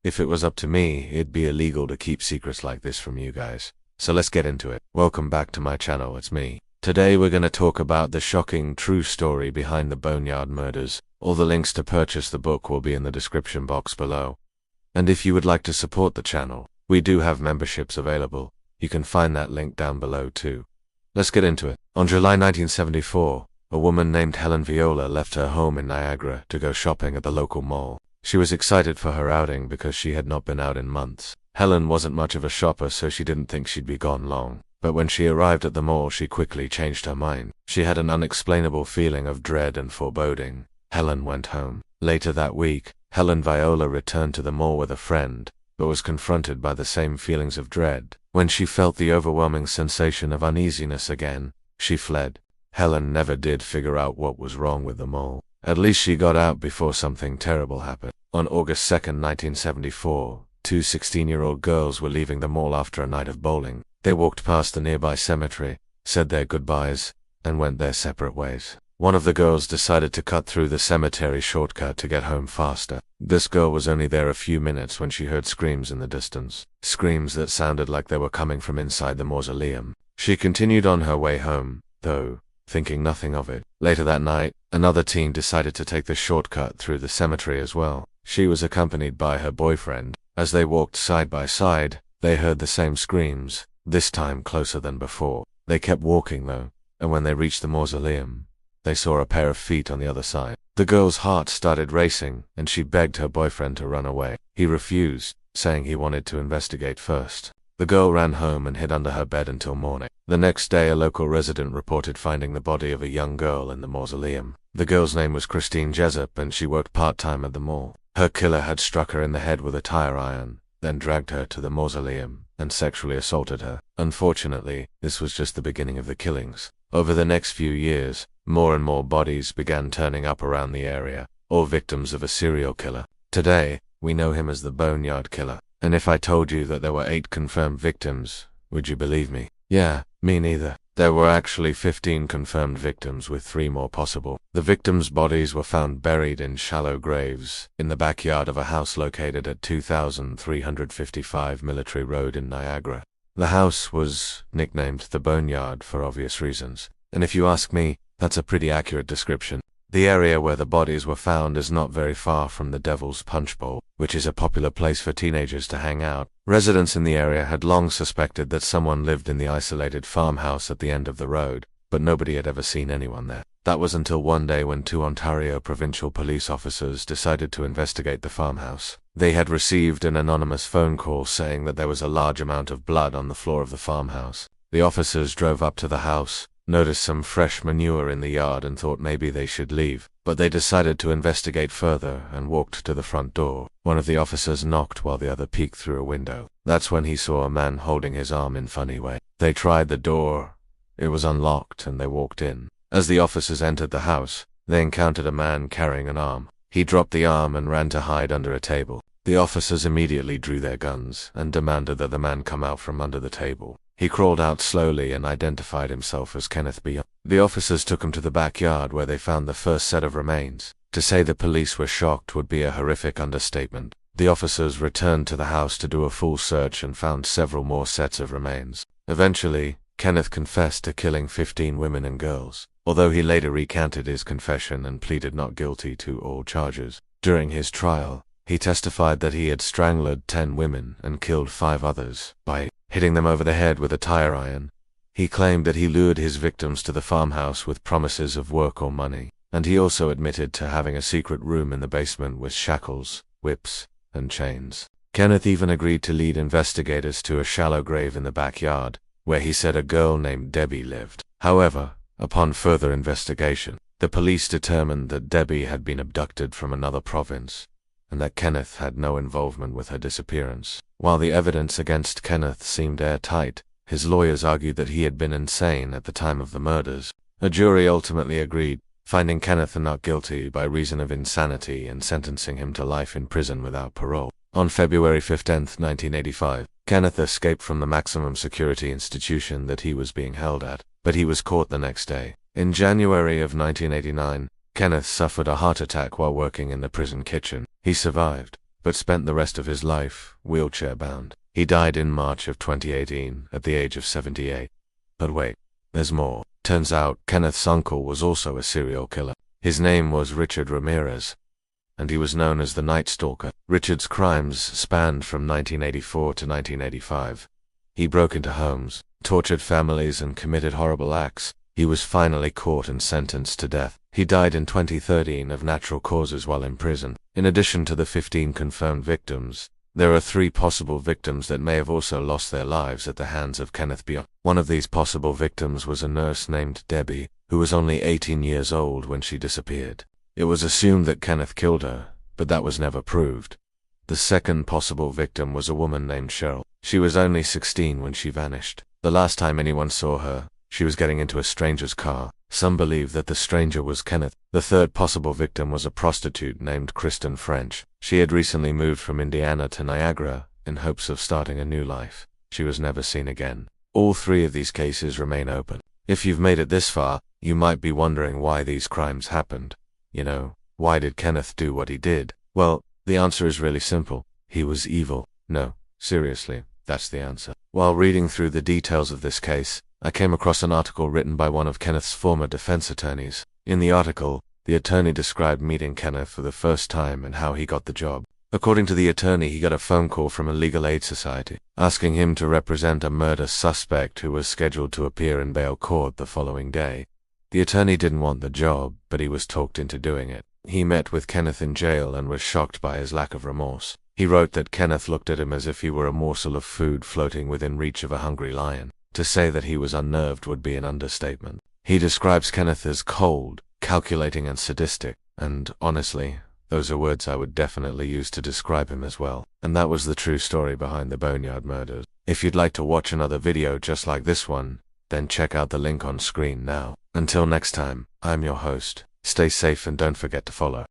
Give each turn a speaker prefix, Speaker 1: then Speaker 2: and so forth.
Speaker 1: If it was up to me, it'd be illegal to keep secrets like this from you guys. So let's get into it. Welcome back to my channel, it's me. Today we're gonna talk about the shocking true story behind the Boneyard Murders. All the links to purchase the book will be in the description box below. And if you would like to support the channel, we do have memberships available. You can find that link down below too. Let's get into it. On July 1974, a woman named Helen Viola left her home in Niagara to go shopping at the local mall. She was excited for her outing because she had not been out in months. Helen wasn't much of a shopper, so she didn't think she'd be gone long. But when she arrived at the mall, she quickly changed her mind. She had an unexplainable feeling of dread and foreboding. Helen went home. Later that week, Helen Viola returned to the mall with a friend, but was confronted by the same feelings of dread. When she felt the overwhelming sensation of uneasiness again, she fled. Helen never did figure out what was wrong with the mall. At least she got out before something terrible happened. On August 2nd, 1974, two 16-year-old girls were leaving the mall after a night of bowling. They walked past the nearby cemetery, said their goodbyes, and went their separate ways. One of the girls decided to cut through the cemetery shortcut to get home faster. This girl was only there a few minutes when she heard screams in the distance. Screams that sounded like they were coming from inside the mausoleum. She continued on her way home, though, thinking nothing of it. Later that night, another teen decided to take the shortcut through the cemetery as well. She was accompanied by her boyfriend. As they walked side by side, they heard the same screams, this time closer than before. They kept walking though, and when they reached the mausoleum, they saw a pair of feet on the other side. The girl's heart started racing, and she begged her boyfriend to run away. He refused, saying he wanted to investigate first. The girl ran home and hid under her bed until morning. The next day, a local resident reported finding the body of a young girl in the mausoleum. The girl's name was Christine Jessup, and she worked part-time at the mall. Her killer had struck her in the head with a tire iron, then dragged her to the mausoleum and sexually assaulted her. Unfortunately, this was just the beginning of the killings. Over the next few years, more and more bodies began turning up around the area, all victims of a serial killer. Today, we know him as the Boneyard Killer. And if I told you that there were 8 confirmed victims, would you believe me? Yeah, me neither. There were actually 15 confirmed victims, with 3 more possible. The victims' bodies were found buried in shallow graves in the backyard of a house located at 2355 Military Road in Niagara. The house was nicknamed the Boneyard for obvious reasons. And if you ask me, that's a pretty accurate description. The area where the bodies were found is not very far from the Devil's Punch Bowl, which is a popular place for teenagers to hang out. Residents in the area had long suspected that someone lived in the isolated farmhouse at the end of the road, but nobody had ever seen anyone there. That was until one day when 2 Ontario provincial police officers decided to investigate the farmhouse. They had received an anonymous phone call saying that there was a large amount of blood on the floor of the farmhouse. The officers drove up to the house, noticed some fresh manure in the yard and thought maybe they should leave, but they decided to investigate further and walked to the front door. One of the officers knocked while the other peeked through a window. That's when he saw a man holding his arm in a funny way. They tried the door. It was unlocked and they walked in. As the officers entered the house, they encountered a man carrying an arm. He dropped the arm and ran to hide under a table. The officers immediately drew their guns and demanded that the man come out from under the table. He crawled out slowly and identified himself as Kenneth B. The officers took him to the backyard where they found the first set of remains. To say the police were shocked would be a horrific understatement. The officers returned to the house to do a full search and found several more sets of remains. Eventually, Kenneth confessed to killing 15 women and girls, although he later recanted his confession and pleaded not guilty to all charges. During his trial, he testified that he had strangled 10 women and killed 5 others by hitting them over the head with a tire iron. He claimed that he lured his victims to the farmhouse with promises of work or money, and he also admitted to having a secret room in the basement with shackles, whips, and chains. Kenneth even agreed to lead investigators to a shallow grave in the backyard, where he said a girl named Debbie lived. However, upon further investigation, the police determined that Debbie had been abducted from another province, and that Kenneth had no involvement with her disappearance. While the evidence against Kenneth seemed airtight, his lawyers argued that he had been insane at the time of the murders. A jury ultimately agreed, finding Kenneth not guilty by reason of insanity and sentencing him to life in prison without parole. On February 15, 1985, Kenneth escaped from the maximum security institution that he was being held at, but he was caught the next day. In January of 1989, Kenneth suffered a heart attack while working in the prison kitchen. He survived, but spent the rest of his life wheelchair-bound. He died in March of 2018 at the age of 78. But wait, there's more. Turns out Kenneth's uncle was also a serial killer. His name was Richard Ramirez, and he was known as the Night Stalker. Richard's crimes spanned from 1984 to 1985. He broke into homes, tortured families, and committed horrible acts. He was finally caught and sentenced to death. He died in 2013 of natural causes while in prison. In addition to the 15 confirmed victims, there are 3 possible victims that may have also lost their lives at the hands of Kenneth Beyond. One of these possible victims was a nurse named Debbie, who was only 18 years old when she disappeared. It was assumed that Kenneth killed her, but that was never proved. The second possible victim was a woman named Cheryl. She was only 16 when she vanished. The last time anyone saw her, she was getting into a stranger's car. Some believe that the stranger was Kenneth. The third possible victim was a prostitute named Kristen French. She had recently moved from Indiana to Niagara in hopes of starting a new life. She was never seen again. All 3 of these cases remain open. If you've made it this far, you might be wondering why these crimes happened. You know, why did Kenneth do what he did? Well, the answer is really simple. He was evil. No, seriously, that's the answer. While reading through the details of this case, I came across an article written by one of Kenneth's former defense attorneys. In the article, the attorney described meeting Kenneth for the first time and how he got the job. According to the attorney, he got a phone call from a legal aid society, asking him to represent a murder suspect who was scheduled to appear in bail court the following day. The attorney didn't want the job, but he was talked into doing it. He met with Kenneth in jail and was shocked by his lack of remorse. He wrote that Kenneth looked at him as if he were a morsel of food floating within reach of a hungry lion. To say that he was unnerved would be an understatement. He describes Kenneth as cold, calculating, and sadistic, and honestly, those are words I would definitely use to describe him as well. And that was the true story behind the Boneyard Murders. If you'd like to watch another video just like this one, then check out the link on screen now. Until next time, I'm your host. Stay safe and don't forget to follow.